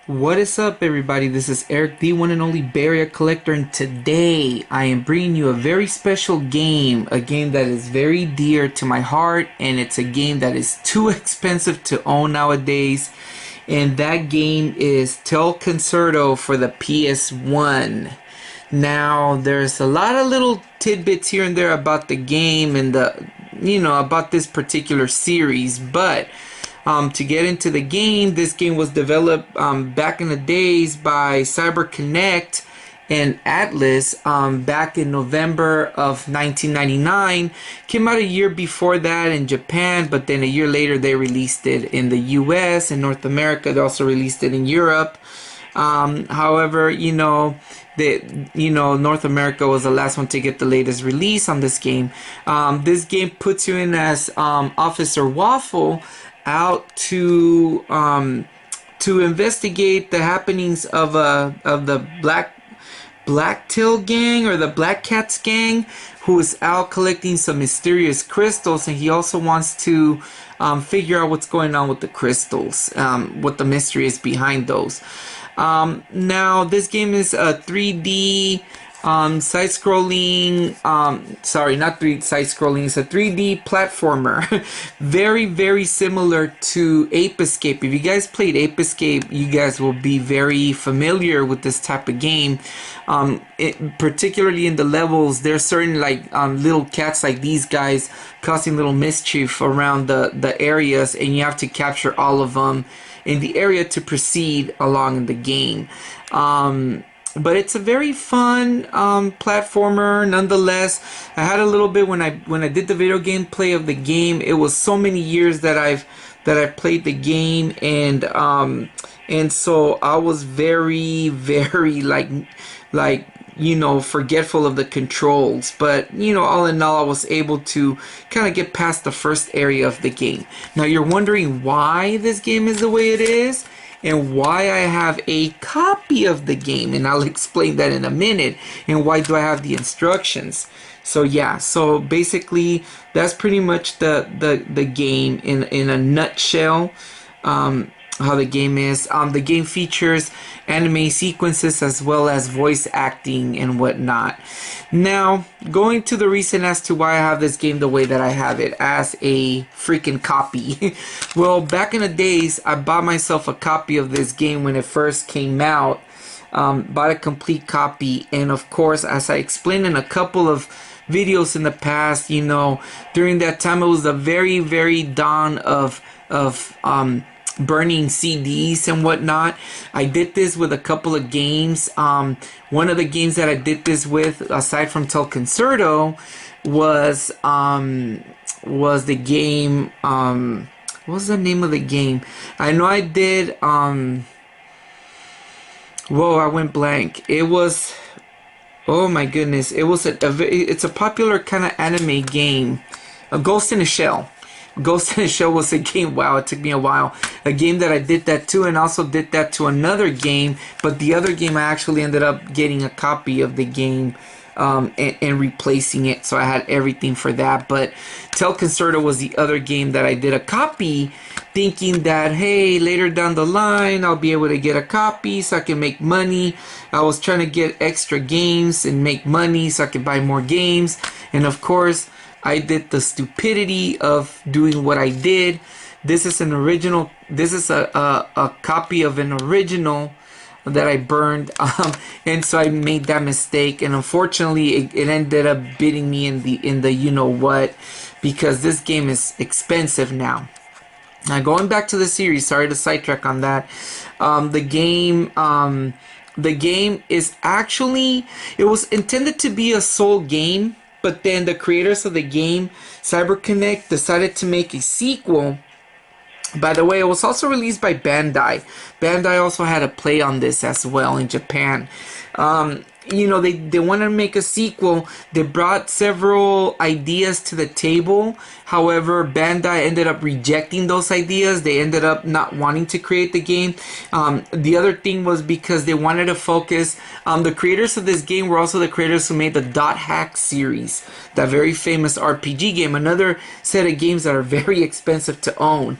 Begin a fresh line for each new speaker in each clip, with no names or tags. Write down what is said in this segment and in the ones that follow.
What is up, everybody? This is Eric, the one and only Bay Area Collector, and today I am bringing you a very special game, a game that is very dear to my heart, and it's a game that is too expensive to own nowadays, and that game is Concerto for the PS1. Now, there's a lot of little tidbits here and there about the game and about this particular series, but to get into the game, this game was developed back in the days by CyberConnect and Atlas back in November of 1999. Came out a year before that in Japan, but then a year later they released it in the US and North America. They also released it in Europe. However, North America was the last one to get the latest release on this game. This game puts you in as Officer Waffle, out to investigate the happenings of the Blacktail gang, or the Black Cats gang, who is out collecting some mysterious crystals, and he also wants to figure out what's going on with the crystals, what the mystery is behind those. Now, this game is a 3D side-scrolling, sorry, not 3D side-scrolling, it's a 3D platformer. Very, very similar to Ape Escape. If you guys played Ape Escape, you guys will be very familiar with this type of game. Particularly in the levels, there's certain little cats like these guys causing little mischief around the areas, and you have to capture all of them in the area to proceed along in the game. But it's a very fun platformer nonetheless. I had a little bit when I did the video game-play of the game. It was so many years that I've played the game, and so I was very, very forgetful of the controls. But all in all, I was able to kind of get past the first area of the game. Now you're wondering why this game is the way it is, and why I have a copy of the game, and I'll explain that in a minute, and why do I have the instructions. So yeah, so basically that's pretty much the game in a nutshell. How the game is. The game features anime sequences as well as voice acting and whatnot. Now, going to the reason as to why I have this game the way that I have it, as a freaking copy. Well, back in the days, I bought myself a copy of this game when it first came out. Bought a complete copy, and of course, as I explained in a couple of videos in the past, during that time it was the very, very dawn of burning CDs and whatnot. I did this with a couple of games. One of the games that I did this with, aside from Concerto, was the game, what was the name of the game? I know I did, whoa, I went blank. It was, oh my goodness, it was it's a popular kind of anime game, a Ghost in a Shell. Ghost in the Shell was a game, wow, it took me a while. A game that I did that to, and also did that to another game, but the other game I actually ended up getting a copy of the game and replacing it, so I had everything for that. But Concerto was the other game that I did a copy, thinking that, hey, later down the line I'll be able to get a copy so I can make money. I was trying to get extra games and make money so I could buy more games, and of course I did the stupidity of doing what I did. This is an original. This is a copy of an original that I burned, and so I made that mistake. And unfortunately, it ended up biting me in the what, because this game is expensive now. Now going back to the series. Sorry to sidetrack on that. The game is actually, it was intended to be a sole game. But then the creators of the game, CyberConnect, decided to make a sequel. By the way, it was also released by Bandai. Bandai also had a play on this as well in Japan. They wanted to make a sequel. They brought several ideas to the table. However, Bandai ended up rejecting those ideas. They ended up not wanting to create the game. The other thing was because they wanted to focus. The creators of this game were also the creators who made the Dot Hack series, that very famous RPG game. Another set of games that are very expensive to own.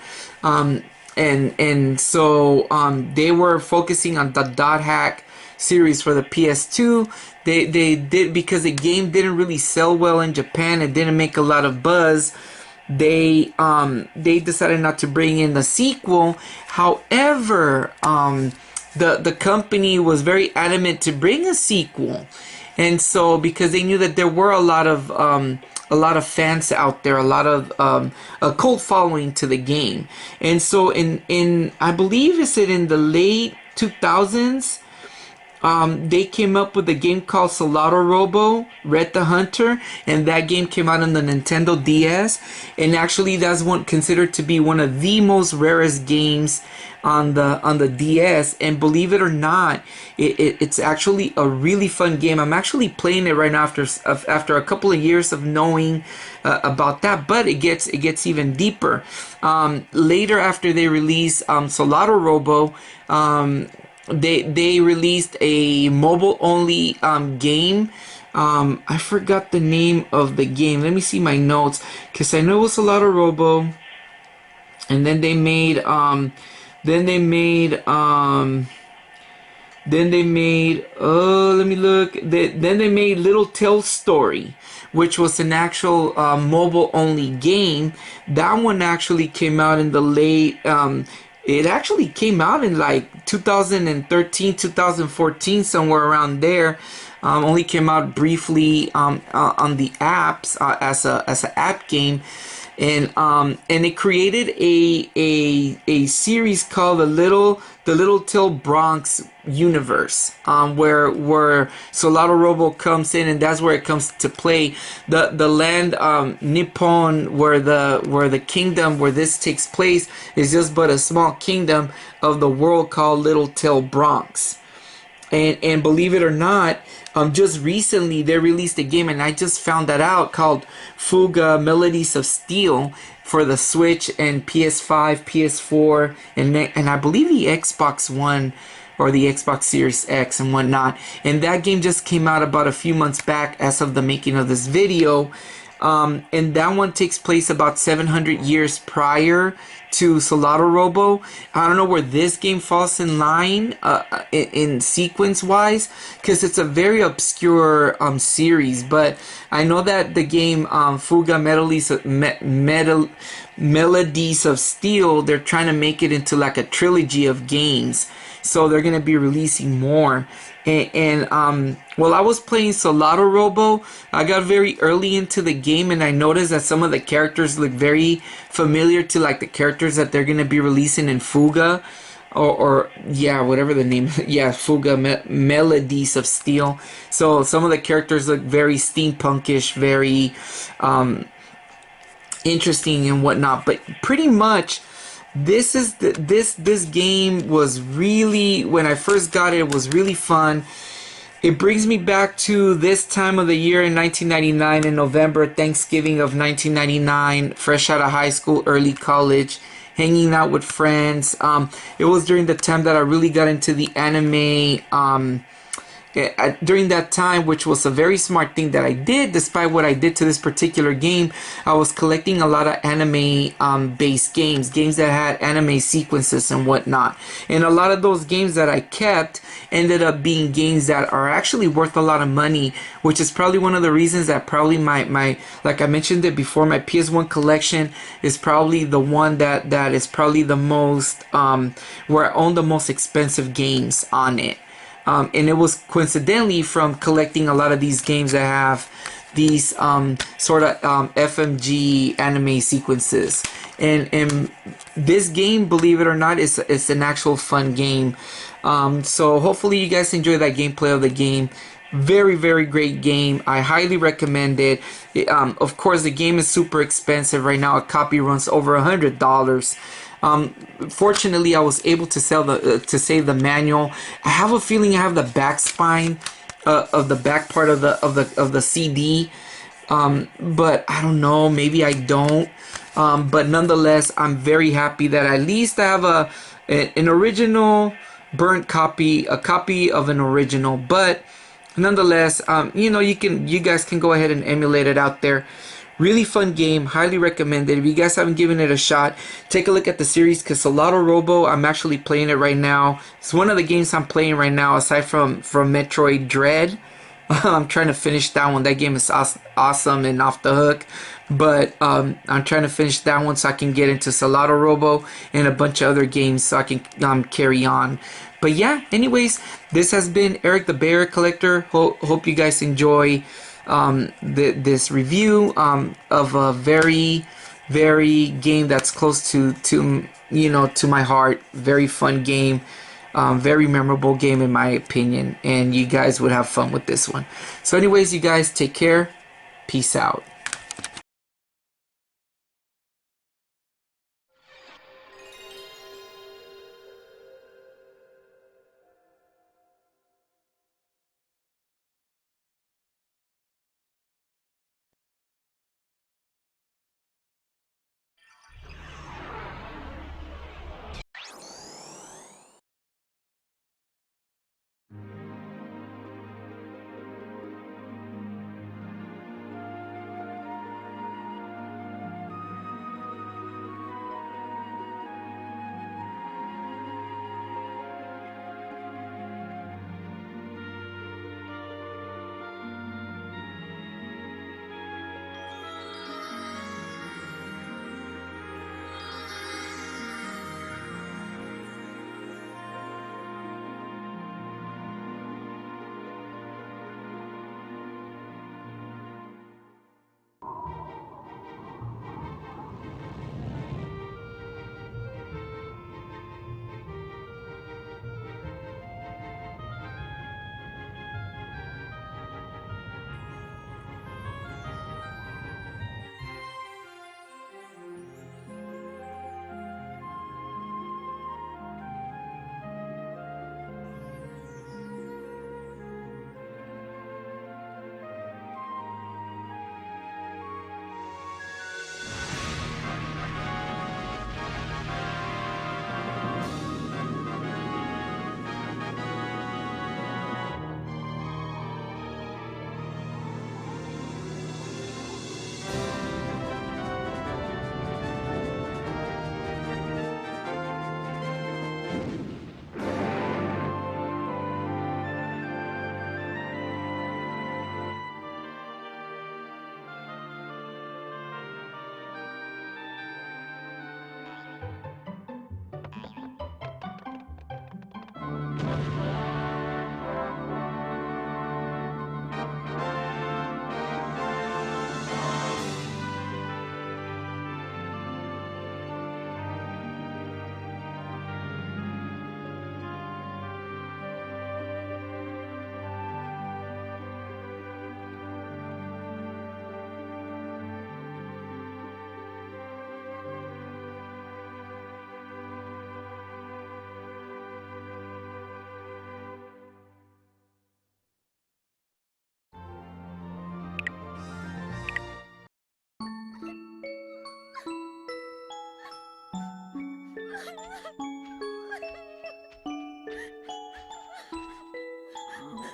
and so they were focusing on the dot hack series for the PS2. They did, because the game didn't really sell well in Japan, it didn't make a lot of buzz. They decided not to bring in the sequel. However, the company was very adamant to bring a sequel, and so because they knew that there were a lot of fans out there, a lot of a cult following to the game, and so in I believe it's in the late 2000s. They came up with a game called Soldado Robo, Red the Hunter, and that game came out on the Nintendo DS. And actually, that's one considered to be one of the most rarest games on the DS. And believe it or not, it's actually a really fun game. I'm actually playing it right now after a couple of years of knowing about that. But it gets even deeper. Later, after they released Soldado Robo, they released a mobile only game. I forgot the name of the game. Let me see my notes, because I know it was a lot of Robo. And then they made let me look. Then they made Little Tale Story, which was an actual mobile only game. That one actually came out in the late it actually came out in like 2013, 2014, somewhere around there. Only came out briefly on the apps as an app game, and it created a series called the Little Till Bronx universe, where Soldado Robo comes in, and that's where it comes to play. The land Nippon, where the kingdom where this takes place is just but a small kingdom of the world called Little Till Bronx. And believe it or not, just recently they released a game, and I just found that out, called Fuga Melodies of Steel for the Switch and PS5, PS4, and I believe the Xbox One or the Xbox Series X and whatnot. And that game just came out about a few months back as of the making of this video. And that one takes place about 700 years prior to Soldado Robo. I don't know where this game falls in line in sequence wise, because it's a very obscure series, but I know that the game Fuga Melodies of Steel, they're trying to make it into like a trilogy of games, so they're going to be releasing more. And while I was playing Soldado Robo, I got very early into the game, and I noticed that some of the characters look very familiar to like the characters that they're going to be releasing in Fuga, or yeah, whatever the name, yeah, Fuga Melodies of Steel. So some of the characters look very steampunkish, very interesting and whatnot. But pretty much, this game was really, when I first got it, it was really fun. It brings me back to this time of the year in 1999, in November, Thanksgiving of 1999, fresh out of high school, early college, hanging out with friends. It was during the time that I really got into the anime. During that time, which was a very smart thing that I did, despite what I did to this particular game, I was collecting a lot of anime based games that had anime sequences and whatnot. And a lot of those games that I kept ended up being games that are actually worth a lot of money, which is probably one of the reasons that probably my like I mentioned it before, my PS1 collection is probably the one that is probably the most where I own the most expensive games on it. And it was coincidentally from collecting a lot of these games that have these sort of FMG anime sequences. And this game, believe it or not, is an actual fun game. So hopefully you guys enjoy that gameplay of the game. Very, very great game. I highly recommend it. Of course, the game is super expensive right now. A copy runs over $100. Fortunately, I was able to save the manual. I have a feeling I have the back spine of the back part of the CD, but I don't know. Maybe I don't. But nonetheless, I'm very happy that at least I have an original burnt copy, a copy of an original. But nonetheless, you guys can go ahead and emulate it out there. Really fun game, highly recommended. If you guys haven't given it a shot, take a look at the series Concerto Robo. I'm actually playing it right now. It's one of the games I'm playing right now aside from Metroid Dread. I'm trying to finish that one. That game is awesome and off the hook. But I'm trying to finish that one so I can get into Salado Robo and a bunch of other games so I can carry on. But yeah, anyways, this has been Eric the Bear Collector. Hope you guys enjoy this review of a very game that's close to to my heart. Very fun game. Very memorable game in my opinion, and you guys would have fun with this one. So anyways, you guys take care. Peace out.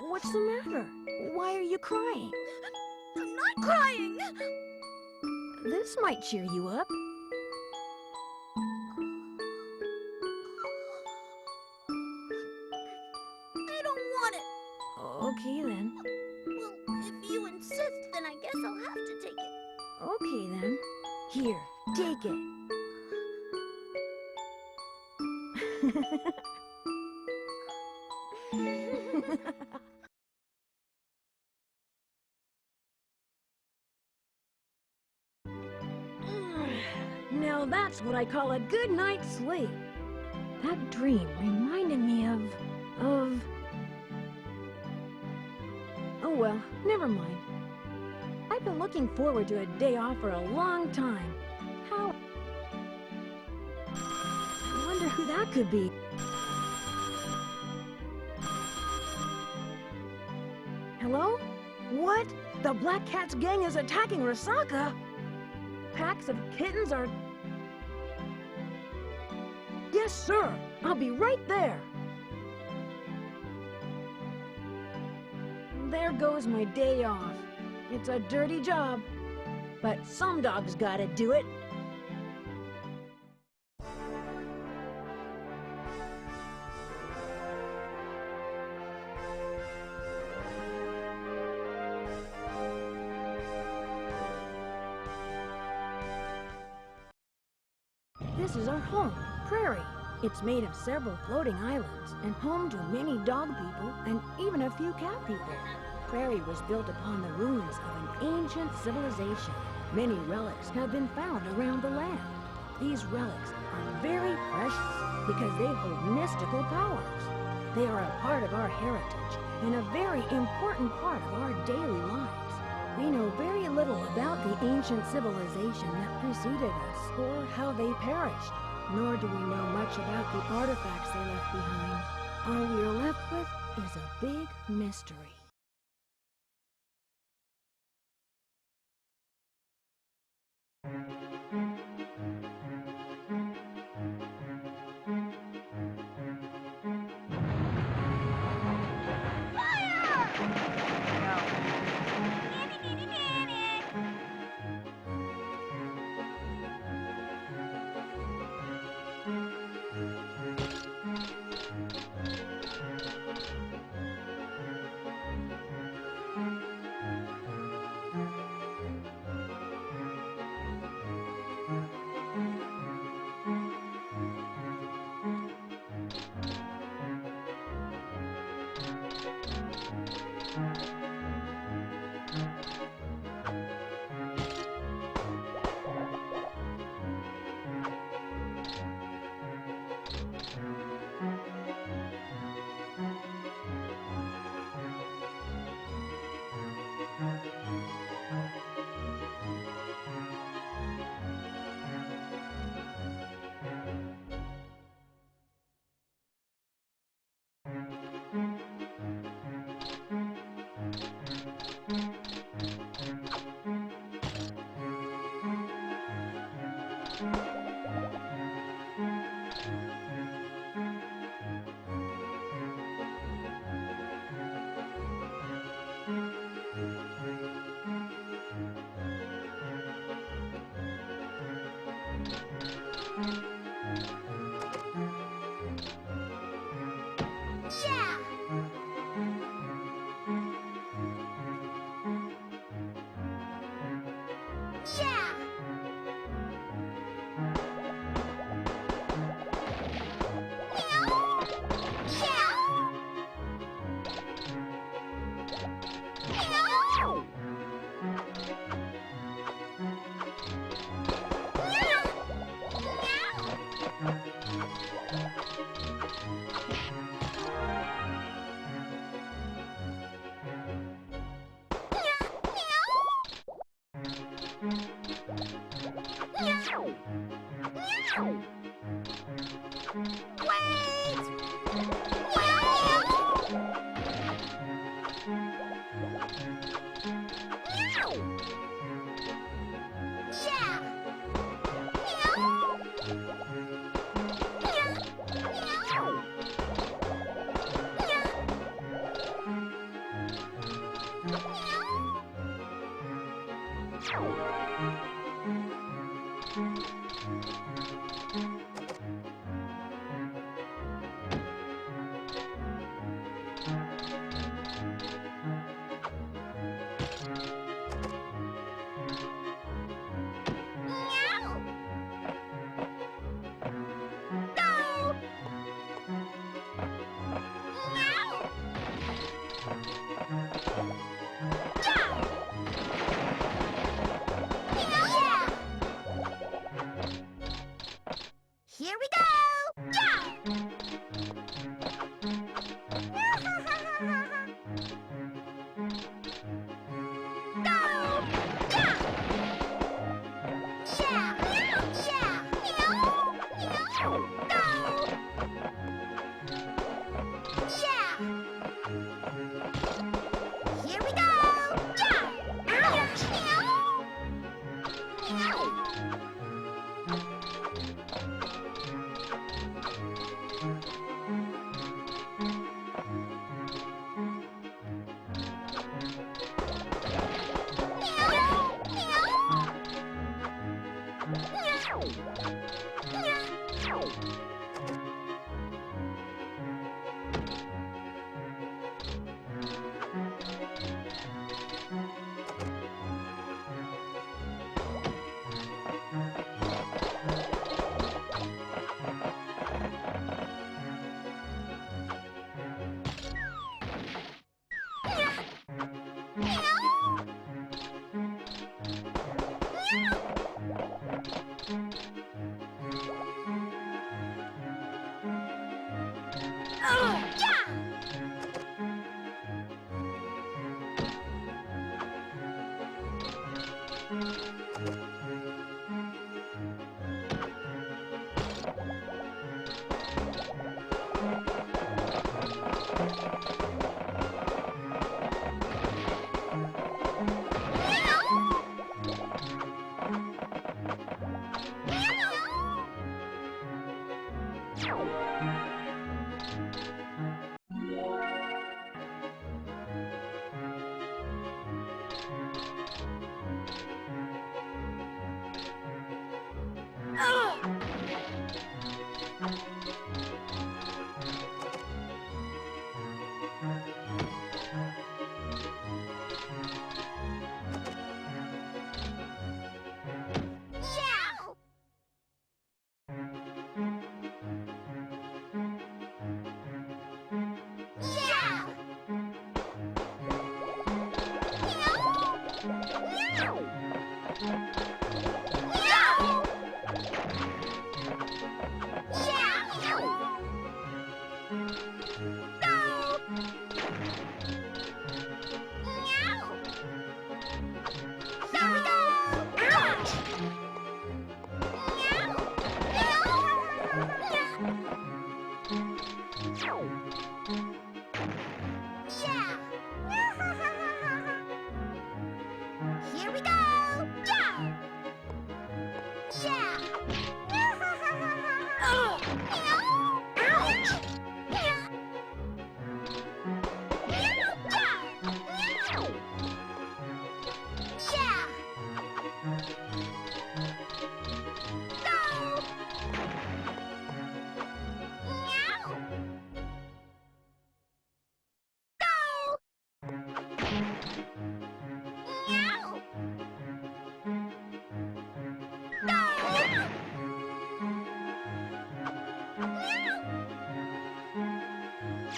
What's the matter? Why are you crying?
I'm not crying!
This might cheer you up.
I don't want it!
Okay then.
Well, if you insist, then I guess I'll have to take it.
Okay then. Here, take it. Now that's what I call a good night's sleep. That dream reminded me of... Oh well, never mind. I've been looking forward to a day off for a long time. How... I wonder who that could be. Hello? What? The Black Cat's gang is attacking Rasaka? Packs of kittens are... Yes, sir. I'll be right there. There goes my day off. It's a dirty job, but some dogs gotta do it. This is our home, Prairie. It's made of several floating islands and home to many dog people and even a few cat people. Prairie was built upon the ruins of an ancient civilization. Many relics have been found around the land. These relics are very precious because they hold mystical powers. They are a part of our heritage and a very important part of our daily lives. We know very little about the ancient civilization that preceded us or how they perished, nor do we know much about the artifacts they left behind. All we are left with is a big mystery.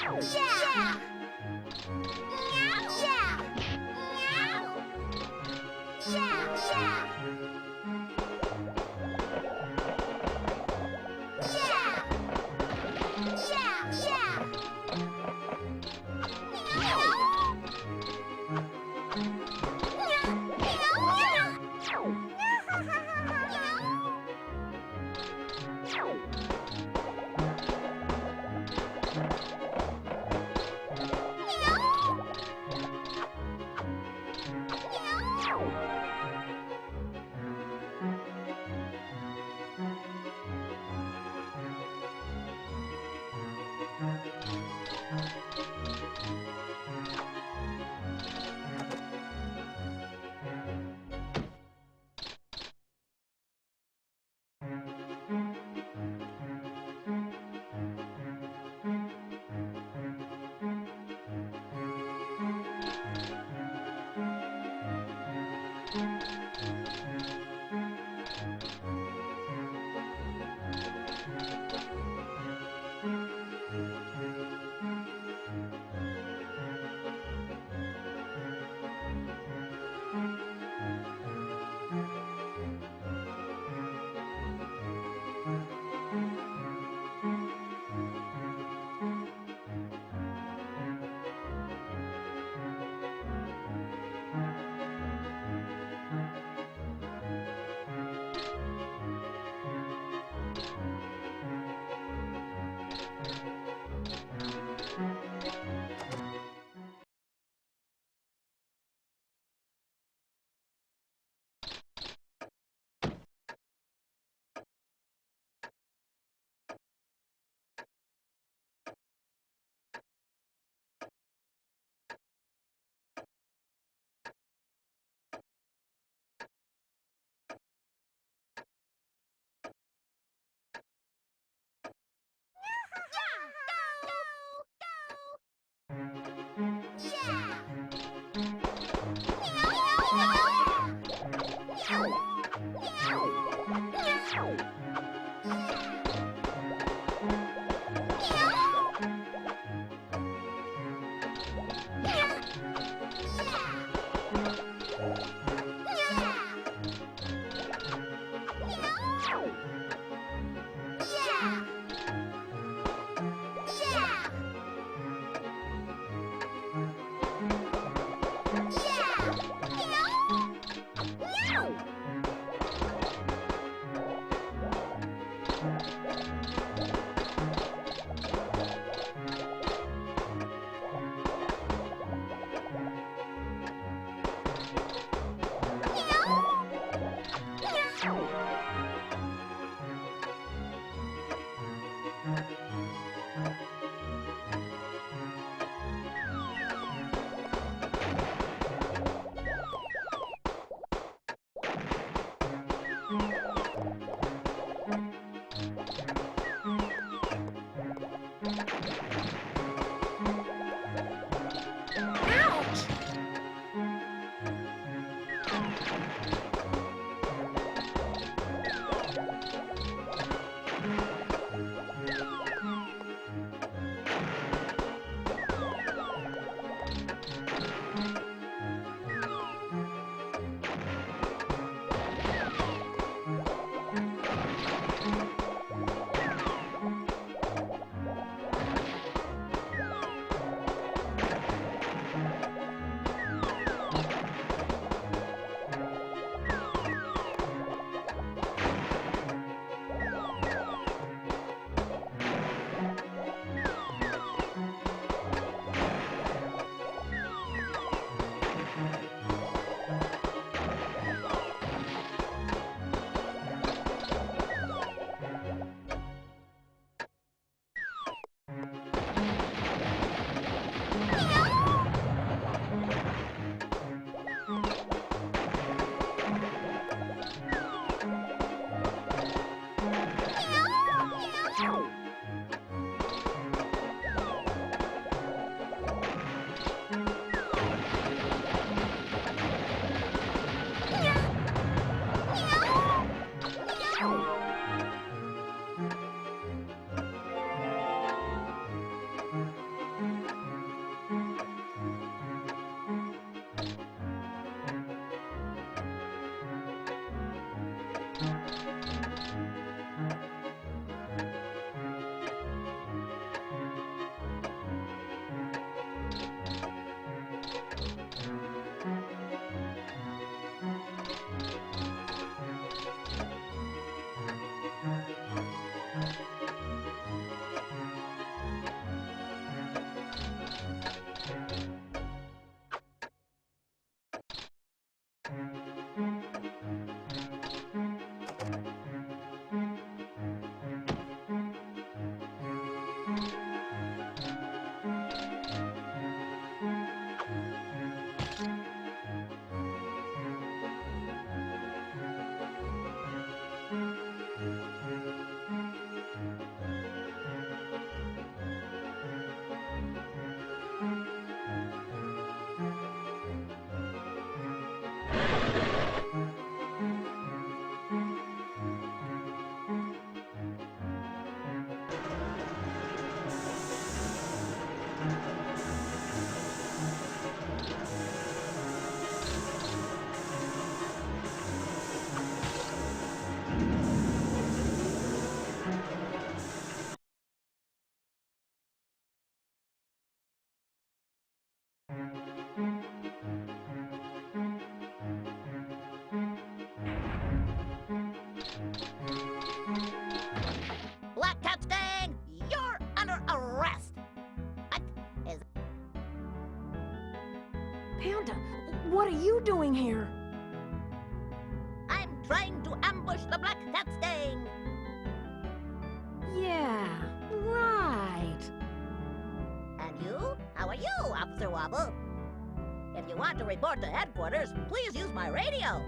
Yeah! Yeah!
Panda, what are you doing here?
I'm trying to ambush the Black Cat's gang.
Yeah, right.
And you? How are you, Officer Wobble? If you want to report to headquarters, please use my radio.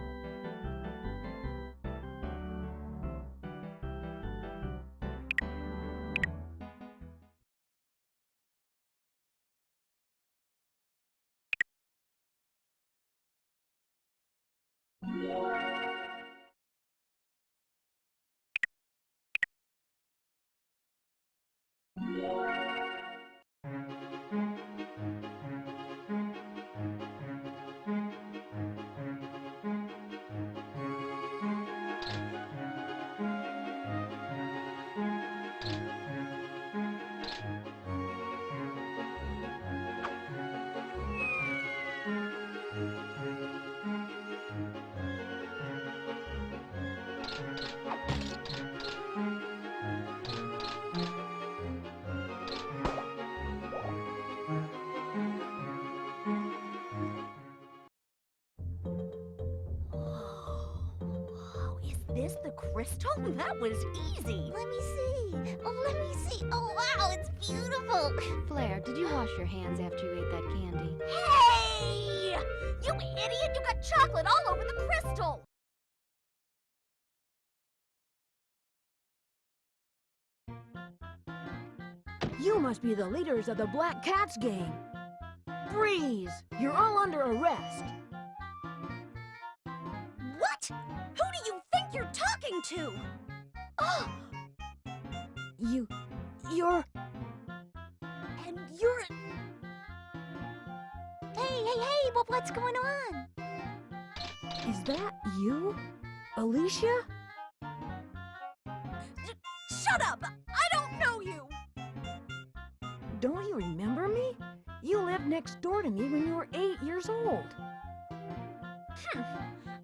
This the crystal? That was easy.
Let me see. Oh, let me see. Oh, wow, it's beautiful.
Flair, did you wash your hands after you ate that candy?
Hey! You idiot! You got chocolate all over the crystal!
You must be the leaders of the Black Cats gang. Freeze! You're all under arrest.
What? Who do you think you're talking to? Oh!
You're...
And you're...
Hey, what's going on?
Is that you? Alicia?
Shut up! I don't know you!
Don't you remember me? You lived next door to me when you were 8 years old.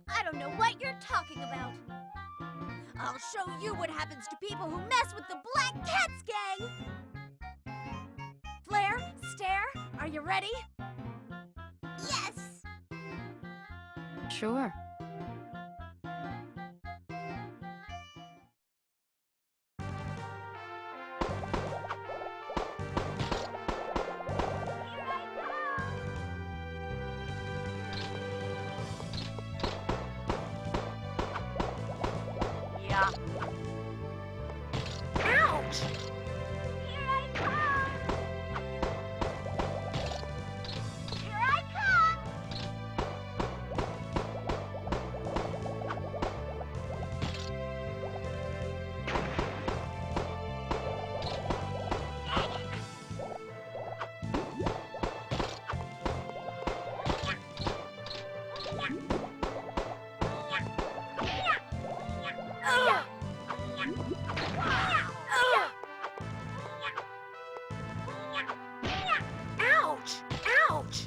I don't know what you're talking about. I'll show you what happens to people who mess with the Black Cats gang! Flair, Stare, are you ready?
Yes!
Sure. Yeah.
Ouch!
Here I come! Here I come!
Ouch! Ouch!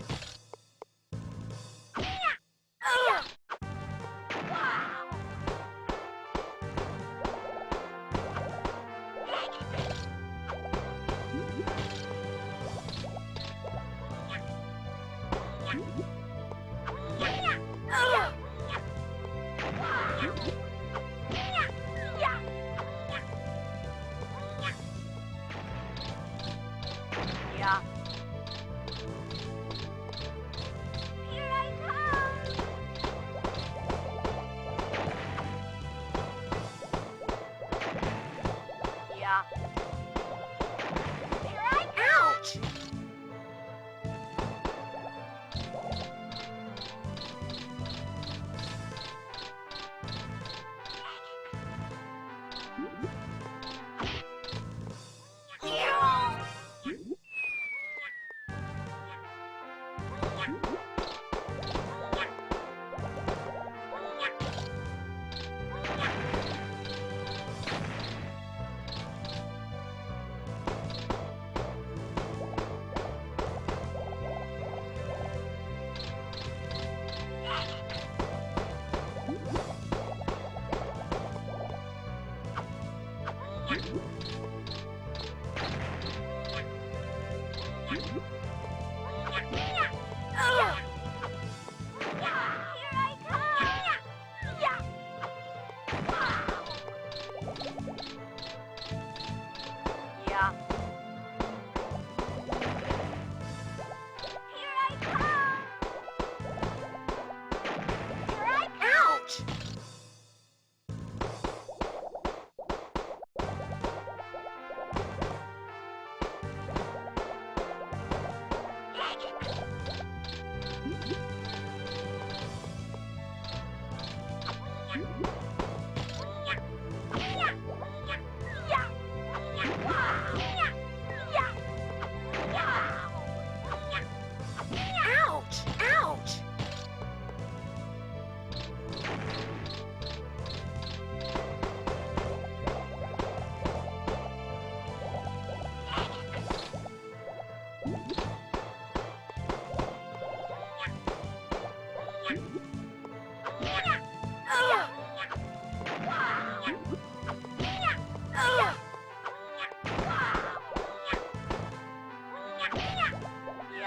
Yeah.
Here I come!
Yeah.
Here I come!
Ouch!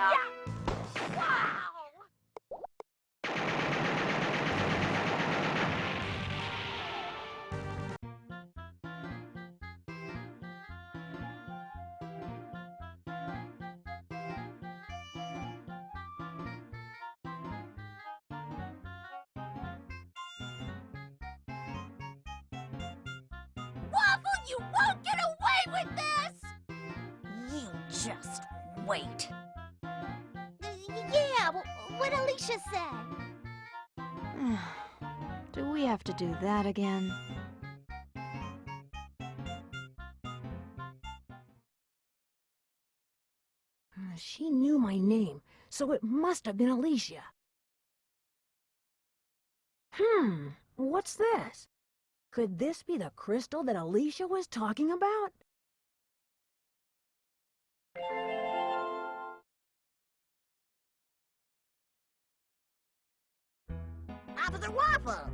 Wow! Waffle, you won't get away with this! You just wait. Yeah, what Alicia said.
Do we have to do that again? She knew my name, so it must have been Alicia. What's this? Could this be the crystal that Alicia was talking about?
Officer Waffle!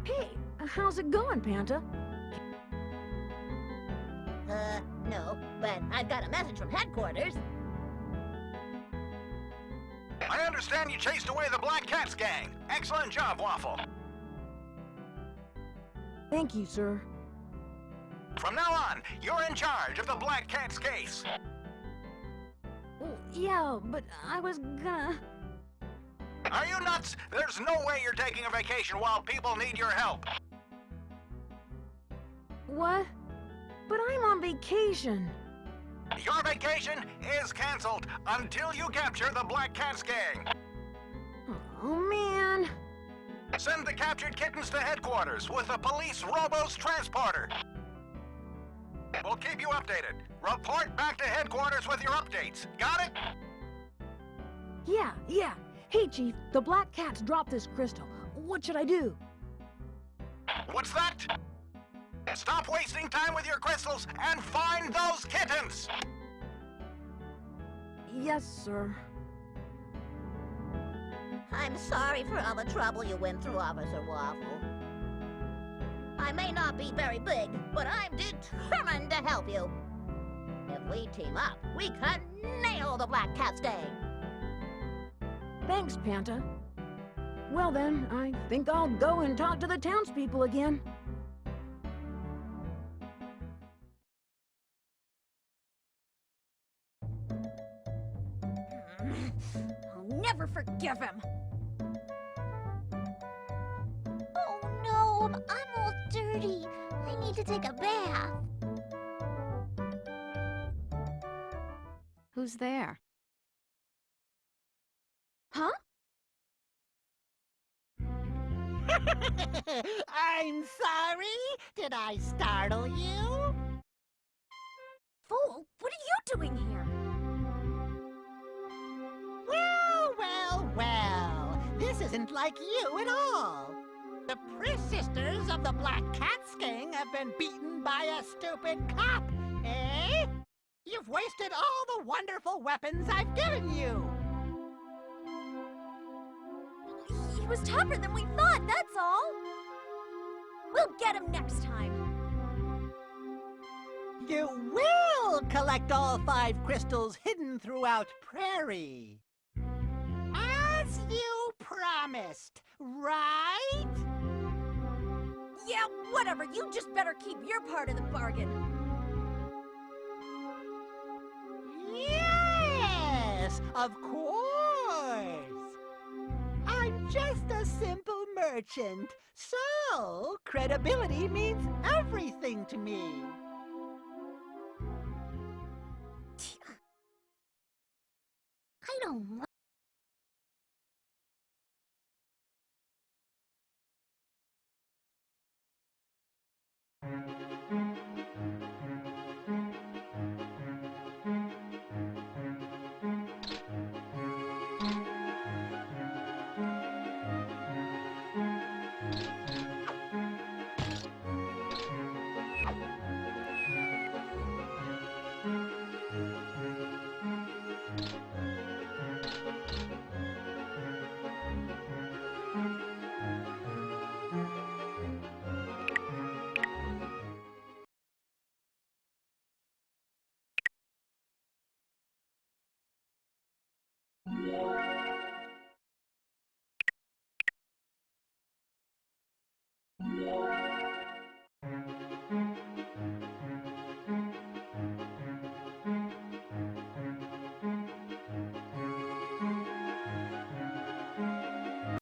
Hey, how's it going, Panta?
No, but I've got a message from headquarters.
I understand you chased away the Black Cats gang. Excellent job, Waffle.
Thank you, sir.
From now on, you're in charge of the Black Cats case.
Well, yeah, but I was gonna...
Are you nuts? There's no way you're taking a vacation while people need your help.
What? But I'm on vacation.
Your vacation is canceled until you capture the Black Cats gang.
Oh, man.
Send the captured kittens to headquarters with the police Robos transporter. We'll keep you updated. Report back to headquarters with your updates. Got it?
Yeah. Hey, Chief, the Black Cats dropped this crystal. What should I do?
What's that? Stop wasting time with your crystals and find those kittens!
Yes, sir.
I'm sorry for all the trouble you went through, Officer Waffle. I may not be very big, but I'm determined to help you. If we team up, we can nail the Black Cats gang.
Thanks, Panta. Well then, I think I'll go and talk to the townspeople again.
I'll never forgive him. Oh no, I'm all dirty. I need to take a bath.
Who's there?
Huh?
I'm sorry. Did I startle you?
Fool, what are you doing here?
Well. This isn't like you at all. The Pris sisters of the Black Cats gang have been beaten by a stupid cop, eh? You've wasted all the wonderful weapons I've given you.
He was tougher than we thought, that's all. We'll get him next time.
You will collect all 5 crystals hidden throughout Prairie. As you promised, right?
Yeah, whatever. You just better keep your part of the bargain.
Yes, of course. I'm just a simple merchant, so credibility means everything to me.
I don't